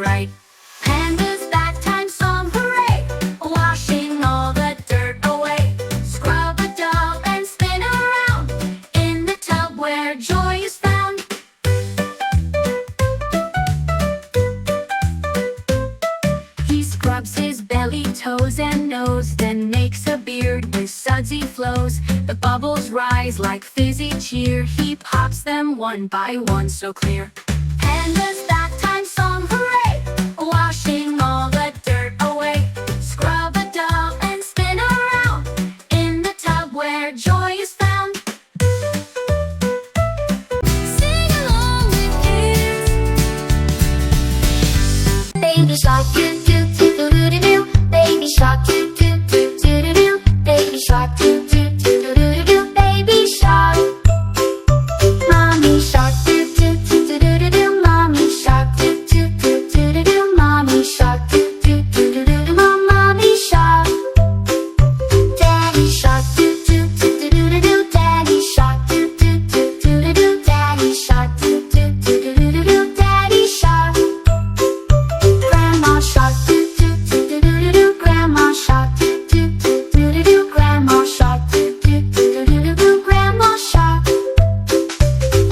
right. Pandas Bathtime song, hooray! Washing all the dirt away. Scrub a dub and spin around in the tub where joy is found. He scrubs his belly, toes and nose, then makes a beard with sudsy flows. The bubbles rise like fizzy cheer. He pops them one by one so clear. Pandas Bathtime song, hooray! Washing all the dirt away. Scrub a dub and spin around in the tub where joy is found. Sing along with kids. Baby shark, doo doo doo doo doo doo. Baby shark, doo doo doo doo doo doo. Baby shark, doo doo doo doo doo doo. Baby shark. Mommy shark, doo doo doo doo doo doo. Mommy shark, doo doo doo doo doo doo. Mommy shark, doo doo doo doo doo doo. Mommy shark. Daddy shark, doo doo doo doo doo doo. Daddy shark, doo doo doo doo doo doo. Daddy shark, doo doo doo doo doo doo. Daddy shark. Grandma shark, doo doo doo doo doo doo. Grandma shark, doo doo doo doo doo doo. Grandma shark, doo doo doo doo doo doo. Grandma shark.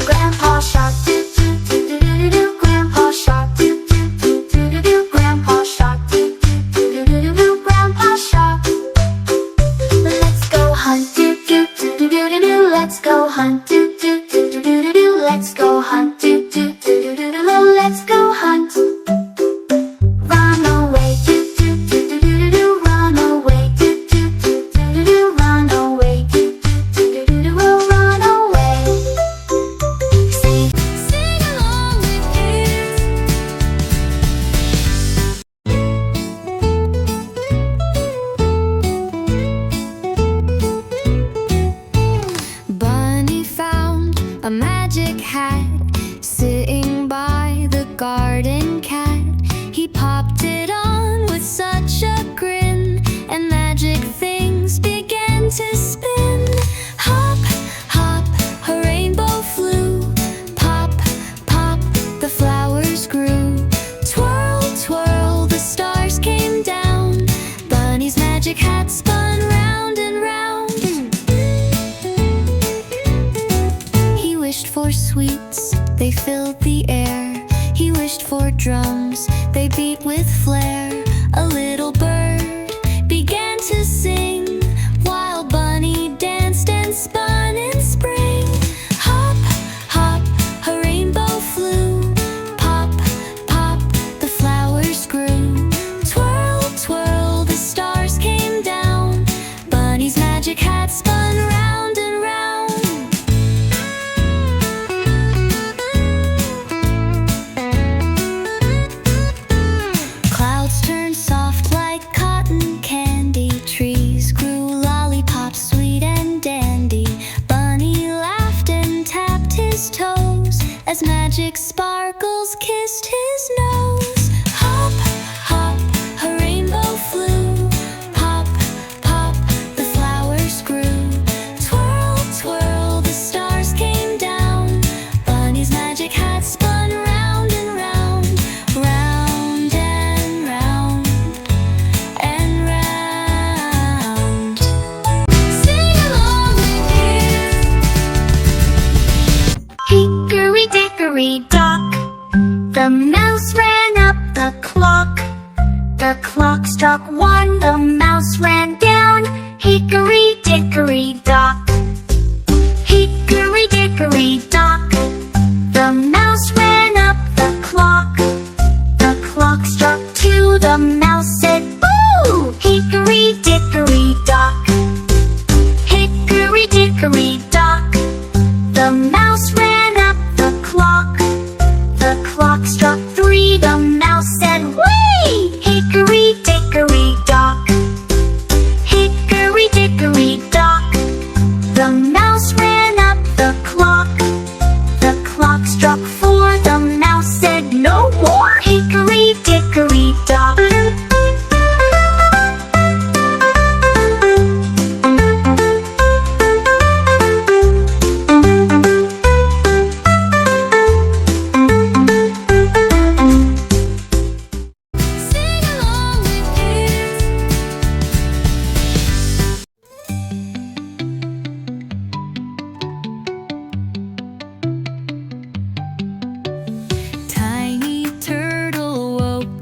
Grandpa shark, doo doo doo doo doo doo. Grandpa shark, doo doo doo doo doo doo. Grandpa shark, doo doo doo doo doo doo. Grandpa shark. Let's go hunt, doo doo doo doo doo doo. Let's go hunt, doo doo doo doo doo doo. Let's go hunt, doo doo doo doo doo doo. Let's go hunt. Run away, doo doo doo doo doo doo. Run away, doo doo doo doo doo. Run away, doo doo doo doo doo. Run away. Sing. Sing along with kids. Bunny found a magic hat sitting by the garden cat. He popped it on with such a grin, and magic things began to spin. Hop, hop, a rainbow flew. Pop, pop, the flowers grew. Twirl, twirl, the stars came down. Bunny's magic hat spun round and round. He wished for sweets, they filled the air. He wished for drums, they beat with flair. A little bird began to sing, while Bunny danced and spun in spring. Hop, hop, a rainbow flew. Pop, pop, the flowers grew. Twirl, twirl, the stars came down. Bunny's magic hat spun round and round. Clouds turned soft like cotton candy. Trees grew lollipops, sweet and dandy. Bunny laughed and tapped his toes as magic sparkles kissed his nose. Hop, hop, a rainbow flew. Pop, pop, the flowers grew. Twirl, twirl, the stars came down. Bunny's magic hat spun round and round, round and round and round. Sing along with kids. Hickory dickory dock, the mouse ran up the clock. The clock struck one, the mouse ran down. Hickory dickory dock. Hickory dickory dock, the mouse ran up the clock. The clock struck two, the mouse said boo. Hickory dickory dock. Hickory dickory dock, the mouse ran up the clock. The clock struck three, the mouse said whee. Hickory dickory dock. Hickory dickory dock, the mouse ran up the clock. The clock struck four, the mouse said no more. Hickory dickory dock.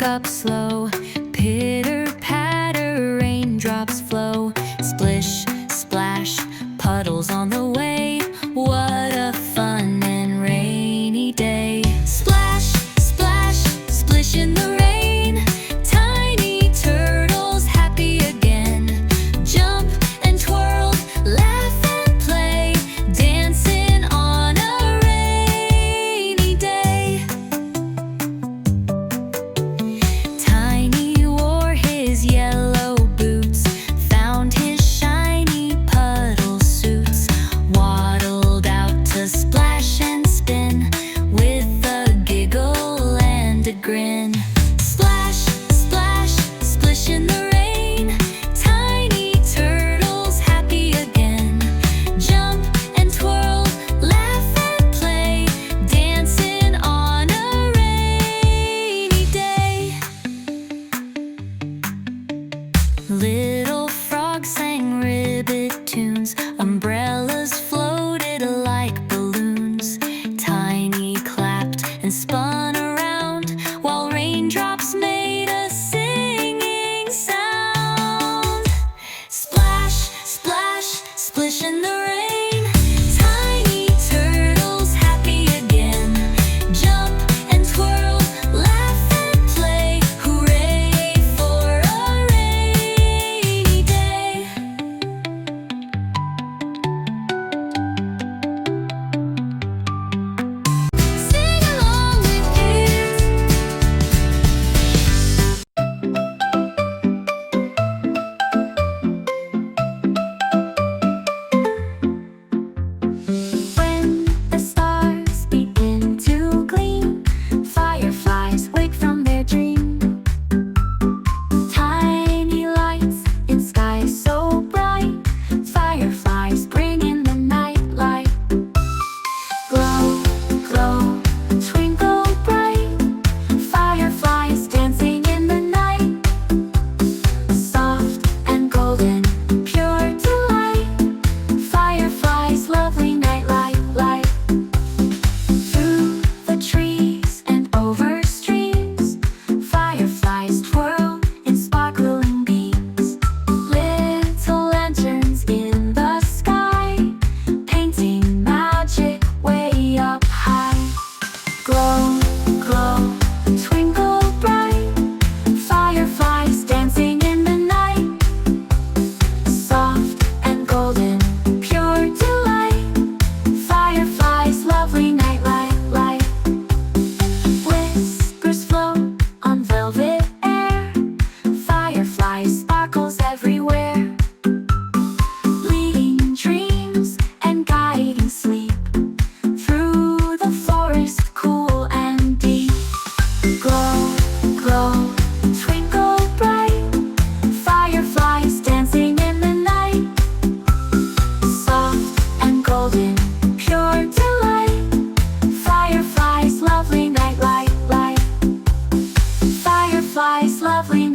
up slow. Pitter patter, raindrops flow. Splish, splash, puddles on the way. What a fun and rainy day. Splash, splash, splish in the rain. Tiny turtles happy again. Jump and twirl, laugh and play, dancing on a rainy day. Tiny wore his yellow boots, found his shiny puddle suits, waddled out to splash and spin, with a giggle and a grin. Splash, splash, splish in the rain. Tiny turtles happy again. Jump and twirl, laugh and play, dancing on a rainy day. Little frogs sang ribbit tunes. Umbrellas floated like balloons. Tiny clapped and spun around, while raindrops made a singing sound. Splash, splash, splish in the rain. Tiny turtles happy again. Jump and twirl, laugh and play. Hooray for a rainy day. Sing along with kids. When the stars begin to gleam, fireflies wake from their dream. Tiny lights in sky so bright, fireflies bring in the night light. Glow, glow, twinkle bright, fireflies dancing in the night. Soft and golden, pure delight, fireflies lovely night light light. Through the trees and over streams, fireflies twirl in sparkling beams. Little lanterns in the sky, painting magic way up high. Glow, glow, twinkle bright, fireflies dancing in the night. Soft and golden, pure delight, fireflies lovely night light light. Whispers float on velvet air, fireflies sparkles everywhere. Leading dreams and guiding sleep, through the forest cool and deep. Glow, glow, twinkle bright, fireflies dancing in the night. Soft and golden, pure delight, fireflies lovely night light light. Fireflies lovely